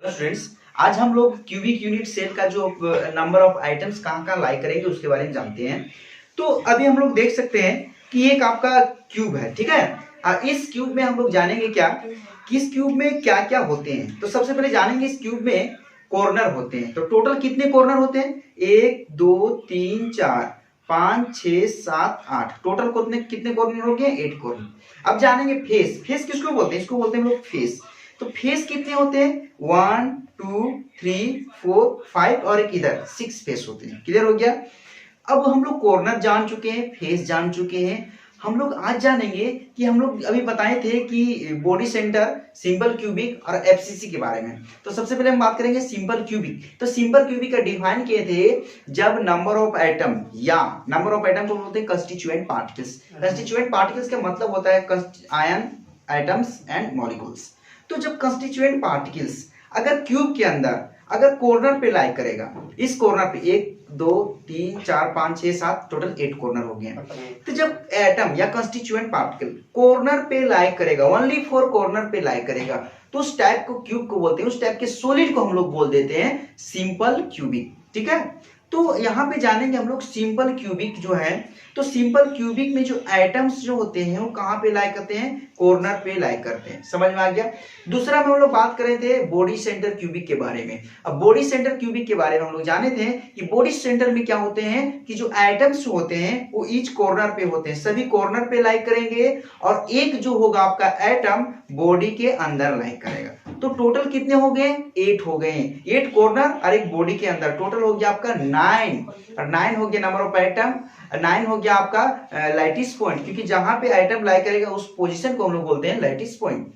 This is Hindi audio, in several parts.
स्टूडेंट्स, आज हम लोग क्यूबिक यूनिट सेट का जो नंबर ऑफ आइटम्स कहाँ कहाँ लाई करेंगे उसके बारे में जानते हैं। तो अभी हम लोग देख सकते हैं कि एक आपका क्यूब है, ठीक है। इस क्यूब में हम लोग जानेंगे क्या कि इस क्यूब में क्या क्या होते हैं। तो सबसे पहले जानेंगे इस क्यूब में कॉर्नर होते हैं। तो टोटल कितने कॉर्नर होते हैं? 1 2 3 4 5 6 7 8। टोटल कितने कॉर्नर हो गए? 8 कॉर्नर। अब जानेंगे फेस। फेस किसको बोलते हैं? इसको बोलते हैं हम लोग फेस। तो फेस कितने होते हैं? 1 2 3 4 5 और एक इधर 6 फेस होते हैं। क्लियर हो गया। अब हम लोग कॉर्नर जान चुके हैं, फेस जान चुके हैं। हम लोग आज जानेंगे कि हम लोग अभी बताए थे कि बॉडी सेंटर, सिंपल क्यूबिक और एफसीसी के बारे में। तो सबसे पहले हम बात करेंगे सिंपल क्यूबिक। तो सिंपल क्यूबिक का डिफाइन किए थे जब नंबर ऑफ आइटम या नंबर ऑफ आइटम को बोलते हैं कंस्टिट्यूएंट पार्टिकल्स। कंस्टिट्यूएंट पार्टिकल्स का मतलब होता है आयन, आइटम्स एंड मॉलिक्यूल्स। तो जब कंस्टिट्यूएंट पार्टिकल्स अगर क्यूब के अंदर अगर कॉर्नर पे लाई करेगा, इस कॉर्नर पे 1 2 3 4 5 6 7 टोटल 8 कॉर्नर हो गए। तो जब एटम या कंस्टिट्यूएंट पार्टिकल कॉर्नर पे लाई करेगा, ओनली फॉर कॉर्नर पे लाई करेगा, तो उस टाइप को क्यूब को बोलते हैं। उस टाइप के सॉलिड को हम लोग बोल देते हैं सिंपल क्यूबिक, ठीक है। तो यहाँ पे जानेंगे हम लोग सिंपल क्यूबिक जो है। तो सिंपल क्यूबिक में जो एटम्स जो होते हैं वो कहाँ पे लाई करते हैं? कॉर्नर पे लाई करते हैं। समझ में आ गया। दूसरा में हम लोग बात कर रहे थे बॉडी सेंटर क्यूबिक के बारे में। अब बॉडी सेंटर क्यूबिक के बारे में हम लोग जाने थे कि बॉडी सेंटर में क्या होते हैं कि जो एटम्स होते हैं वो ईच कॉर्नर पे होते हैं, सभी कॉर्नर पे लाई करेंगे और एक जो होगा आपका एटम बॉडी के अंदर लाई करेगा। तो टोटल कितने हो गए? 8 हो गए। 8 कॉर्नर और एक बॉडी के अंदर टोटल हो गया आपका 9। और 9 हो गया नंबर ऑफ आइटम, 9 हो गया आपका लाइटिस पॉइंट, क्योंकि जहां पे आइटम लाई करेगा उस पोजीशन को हम लोग बोलते हैं लाइटिस पॉइंट।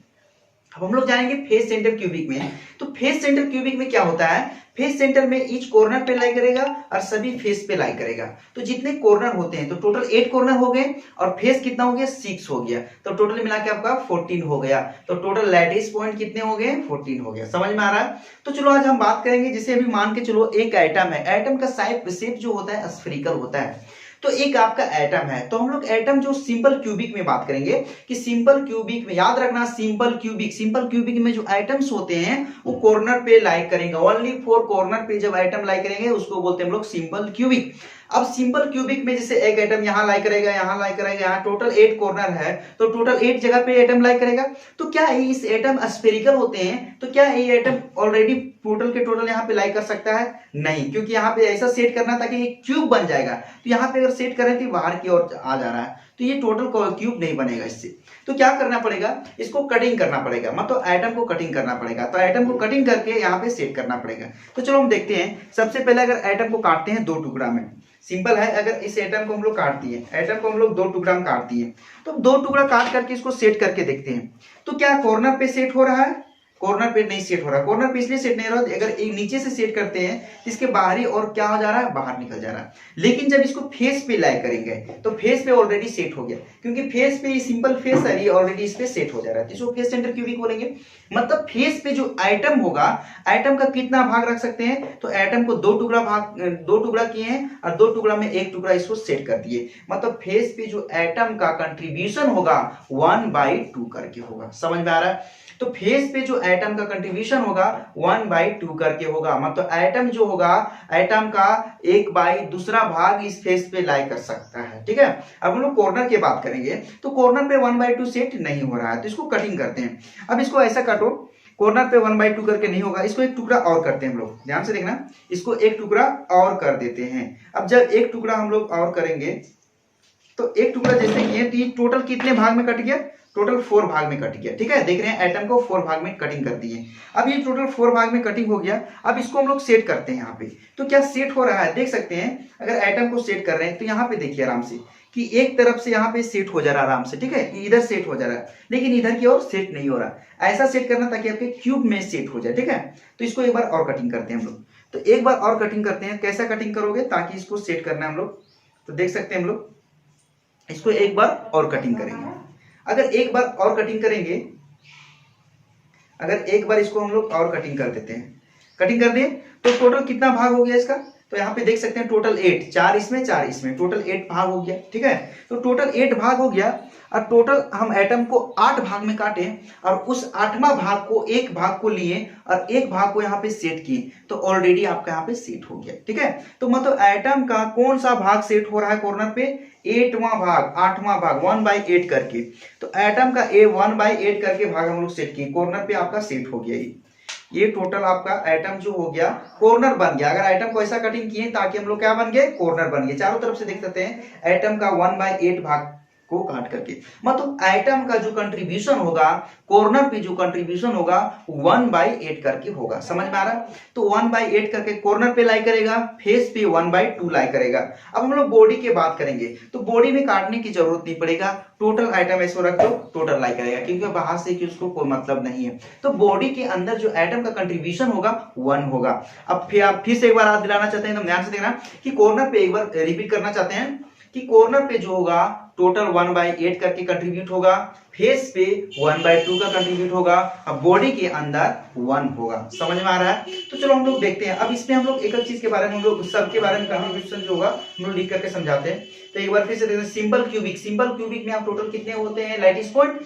अब हम लोग जानेंगे फेस सेंटर क्यूबिक में। तो फेस सेंटर क्यूबिक में क्या होता है? फेस सेंटर में ईच कॉर्नर पे लाई करेगा और सभी फेस पे लाई करेगा। तो जितने कॉर्नर होते हैं तो टोटल 8 कॉर्नर हो गए और फेस कितना हो गया? 6 हो गया। तो टोटल मिला के आपका 14 हो गया। तो टोटल लैटिस पॉइंट कितने हो गए? 14 हो गया। समझ में आ रहा है। तो चलो आज हम बात करेंगे, जैसे अभी मान के चलो एक एटम है, एटम का शेप जो होता है स्फेरिकल होता है। तो एक आपका एटम है, तो हम लोग एटम जो सिंपल क्यूबिक में बात करेंगे कि सिंपल क्यूबिक में याद रखना सिंपल क्यूबिक में जो एटम्स होते हैं वो कॉर्नर पे लाई करेंगे, ओनली फॉर कॉर्नर पे जब एटम लाई करेंगे उसको बोलते हैं हम लोग सिंपल क्यूबिक। अब सिंपल क्यूबिक में जैसे एक एटम यहाँ लाई करेगा, यहाँ लाई करेगा, यहाँ टोटल 8 कॉर्नर है तो टोटल 8 जगह पे एटम लाई करेगा। तो क्या इस एटम स्फेरिकल होते हैं? तो क्या ये एटम ऑलरेडी टोटल के टोटल यहाँ पे लाई कर सकता है? नहीं, क्योंकि यहाँ पे ऐसा सेट करना ताकि ये क्यूब बन जाएगा। तो यहाँ पे अगर सेट करें तो बाहर की ओर आ जा रहा है, तो ये टोटल क्यूब नहीं बनेगा इससे। तो क्या करना पड़ेगा? इसको कटिंग करना पड़ेगा, मतलब एटम को कटिंग करना पड़ेगा। तो एटम को कटिंग करके यहाँ पे सेट करना पड़ेगा। तो चलो हम देखते हैं। सबसे पहले अगर एटम को काटते हैं 2 टुकड़ा में, सिंपल है। अगर इस एटम को हम लोग काट दिए, एटम को हम लोग 2 टुकड़ा में काट दिए, तो 2 टुकड़ा काट करके इसको सेट करके देखते हैं। तो क्या कॉर्नर पे सेट हो रहा है? कॉर्नर पे नहीं सेट हो रहा। कॉर्नर पे इसलिए सेट नहीं हो रहा, अगर एक नीचे से सेट करते हैं इसके बाहरी और क्या हो जा रहा है? बाहर निकल जा रहा है। लेकिन जब इसको फेस पे लाई करेंगे तो फेस पे ऑलरेडी सेट हो गया, क्योंकि फेस पे ये सिंपल फेस है, ये ऑलरेडी इस पे सेट हो जा रहा है। तो इसको फेस सेंटर क्यूबिक बोलेंगे। मतलब फेस पे जो आइटम होगा, आइटम का कितना भाग रख सकते हैं? तो एटम को 2 टुकड़ा किए हैं और 2 टुकड़ा में 1 टुकड़ा इसको सेट कर दिए। मतलब फेस पे जो एटम का कंट्रीब्यूशन होगा 1/2 करके होगा। समझ में आ रहा है। तो फेस पे जो एटम का कंट्रीब्यूशन होगा 1/2 करके होगा। मतलब एटम जो होगा, एटम का 1/2 भाग इस फेस पे लाई कर सकता है, ठीक है। अब हम लोग कॉर्नर की बात करेंगे तो कॉर्नर पे 1/2 सेट नहीं हो रहा है, तो इसको कटिंग करते हैं। अब इसको ऐसा काटो, कॉर्नर पे 1/2 करके नहीं होगा, इसको एक टुकड़ा और करते हैं हम लोग। ध्यान से देखना, इसको एक टुकड़ा और कर देते हैं। अब जब एक टुकड़ा हम लोग और करेंगे तो एक टुकड़ा जैसे किए तो ये टोटल कितने भाग में कट गया? टोटल 4 भाग में कट गया, ठीक है। देख रहे हैं एटम को 4 भाग में कटिंग कर दिए। अब ये टोटल 4 भाग में कटिंग हो गया। अब इसको हम लोग सेट करते हैं यहाँ पे। तो क्या सेट हो रहा है? देख सकते हैं अगर एटम को सेट कर रहे हैं तो यहाँ पे देखिए आराम से कि एक तरफ से यहाँ पे सेट हो जा रहा है आराम से, ठीक है। इधर सेट हो जा रहा है लेकिन इधर की ओर सेट नहीं हो रहा। ऐसा सेट करना ताकि आपके क्यूब में सेट हो जाए, ठीक है। तो इसको एक बार और कटिंग करते हैं हम लोग। तो एक बार और कटिंग करते हैं। कैसा कटिंग करोगे ताकि इसको सेट करना है हम लोग? तो देख सकते हैं हम लोग इसको एक बार और कटिंग करेंगे। अगर एक बार और कटिंग करेंगे, अगर एक बार इसको हम लोग और कटिंग कर देते हैं, कटिंग कर दिए तो टोटल कितना भाग हो गया इसका, तो यहाँ पे देख सकते हैं टोटल 8, 4 इसमें 4 इसमें, टोटल 8 भाग हो गया। ठीक है, तो टोटल 8 भाग हो गया और टोटल हम एटम को 8 भाग में काटे और उस 8वां भाग को एक भाग को लिए और एक भाग को यहाँ पे सेट किए, तो ऑलरेडी आपका यहाँ पे सेट हो गया। ठीक है, तो मतलब एटम का कौन सा भाग सेट हो रहा है कॉर्नर पे, 8वां भाग, 8वां भाग 1/8 करके, तो एटम का 1/8 करके भाग हम लोग सेट किए, कॉर्नर पे आपका सेट हो गया। ये टोटल आपका एटम जो हो गया कॉर्नर बन गया। अगर एटम को ऐसा कटिंग किए ताकि हम लोग क्या बन गए, कॉर्नर बन गए। चारों तरफ से देख सकते हैं एटम का 1/8 भाग को काट करके, मतलब एटम का जो कंट्रीब्यूशन होगा कॉर्नर पे, जो कंट्रीब्यूशन होगा 1/8 करके होगा। समझ में आ रहा है, तो 1/8 करके कॉर्नर पे लाई करेगा, फेस पे 1/2 लाई करेगा। अब हम लोग बॉडी की बात करेंगे तो बॉडी में काटने की जरूरत नहीं पड़ेगा, टोटल आइटम ऐसे रख दो, टोटल लाई करेगा, क्योंकि बाहर से कि उसको कोई मतलब नहीं है। तो बॉडी के अंदर जो एटम का कंट्रीब्यूशन होगा 1 होगा। अब फिर आप फिर से एक बार याद दिलाना चाहते हैं तो ध्यान से देखना कि कॉर्नर पे एक बार रिपीट करना चाहते हैं कि कॉर्नर पे जो होगा टोटल 1/8 करके कंट्रीब्यूट होगा, फेस पे 1/2 का कंट्रीब्यूट होगा, अब बॉडी के अंदर 1 होगा। समझ में आ रहा है, तो चलो हम लोग देखते हैं। अब इसमें हम लोग एक चीज के बारे में, हम लोग सबके बारे में कंट्रीब्यूशन जो होगा हम लोग लिख करके समझाते हैं। तो एक बार फिर से देखते हैं, सिंपल क्यूबिक, सिंपल क्यूबिक में आप टोटल कितने होते हैं, लैटिस पॉइंट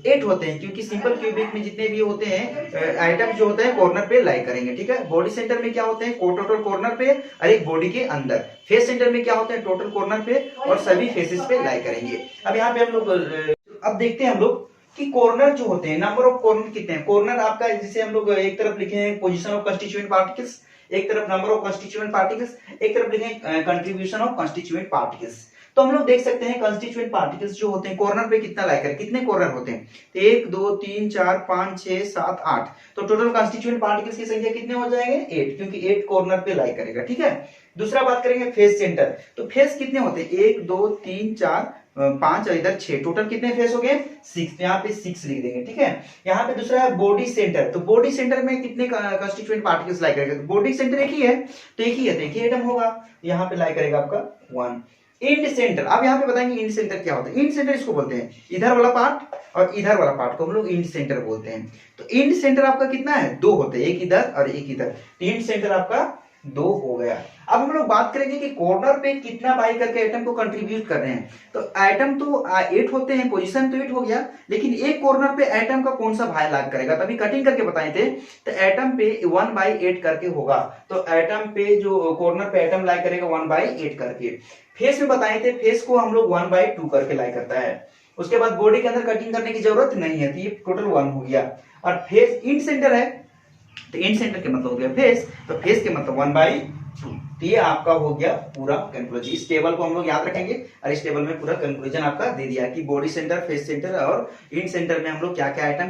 8 होते हैं, क्योंकि सिंपल क्यूबिक में जितने भी होते हैं आइटम जो होते हैं कॉर्नर पे लाई करेंगे। ठीक है, बॉडी सेंटर में क्या होते हैं, टोटल कॉर्नर पे और एक बॉडी के अंदर, फेस सेंटर में क्या होते हैं, टोटल कॉर्नर पे और सभी फेसेस पे लाई करेंगे। अब यहाँ पे हम लोग अब देखते हैं हम लोग कि कॉर्नर जो होते हैं, नंबर ऑफ कॉर्नर कितने हैं। कॉर्नर आपका जैसे हम लोग एक तरफ लिखे हैं पोजीशन ऑफ कंस्टिट्यूएंट पार्टिकल्स, एक तरफ नंबर ऑफ कंस्टिट्यूएंट पार्टिकल्स, एक तरफ लिखे हैं कंट्रीब्यूशन ऑफ कंस्टिट्यूएंट पार्टिकल्स। तो हम लोग देख सकते हैं कंस्टिट्यूएंट पार्टिकल्स जो होते हैं कॉर्नर पे कितना लाई कर, कितने कॉर्नर होते हैं, 1 2 3 4 5 6 7 8, तो टोटल कंस्टिट्यूएंट पार्टिकल्स की संख्या कितने हो जाएंगे, 8, क्योंकि 8 कॉर्नर पे लाई करेगा। ठीक है, दूसरा बात करेंगे फेस सेंटर, तो फेस कितने होते हैं, 1 2 3 4 5 और इधर 6, टोटल कितने फेस हो गए, 6, यहाँ पे 6 लिख देंगे। ठीक है, यहाँ पे दूसरा है बॉडी सेंटर, तो बॉडी सेंटर में कितने कंस्टिट्यूएंट पार्टिकल्स लाई करेगा, बॉडी सेंटर एक ही है तो एक ही है, तो एक ही एटम होगा, यहाँ पे लाई करेगा आपका 1। इंड सेंटर, अब यहाँ पे बताएंगे इंड सेंटर क्या होता है। इंड सेंटर इसको बोलते हैं, इधर वाला पार्ट और इधर वाला पार्ट को हम लोग इंड सेंटर बोलते हैं। तो इंड सेंटर आपका कितना है, 2 होते हैं, एक इधर और एक इधर, इंड सेंटर आपका 2 हो गया। अब हम लोग बात करेंगे कि कॉर्नर पे कितना बाई करके एटम को कंट्रीब्यूट कर रहे हैं। तो एटम तो 8 होते हैं, पोजीशन तो 8 हो गया, लेकिन एक कॉर्नर पे एटम का कौन सा भाई लाग करेगा, तभी कटिंग करके बताए थे। तो एटम पे 1/8 करके होगा, तो एटम पे जो कॉर्नर पे एटम लाई करेगा 1/8 करके। फेस में बताए थे, फेस को हम लोग 1/2 करके लाई करता है। उसके बाद बॉडी के अंदर कटिंग करने की जरूरत नहीं है, तो ये टोटल 1 हो गया। और फेस इंड सेंटर है, तो इंड सेंटर के मतलब हो गया फेस, तो फेस के मतलब 1/2। तो ये आपका हो गया पूरा कंक्लूजन। इस टेबल को हम लोग याद रखेंगे और इस टेबल में पूरा कंक्लूजन आपका दे दिया कि बॉडी सेंटर, फेस सेंटर और इंड सेंटर में हम लोग क्या क्या आइटम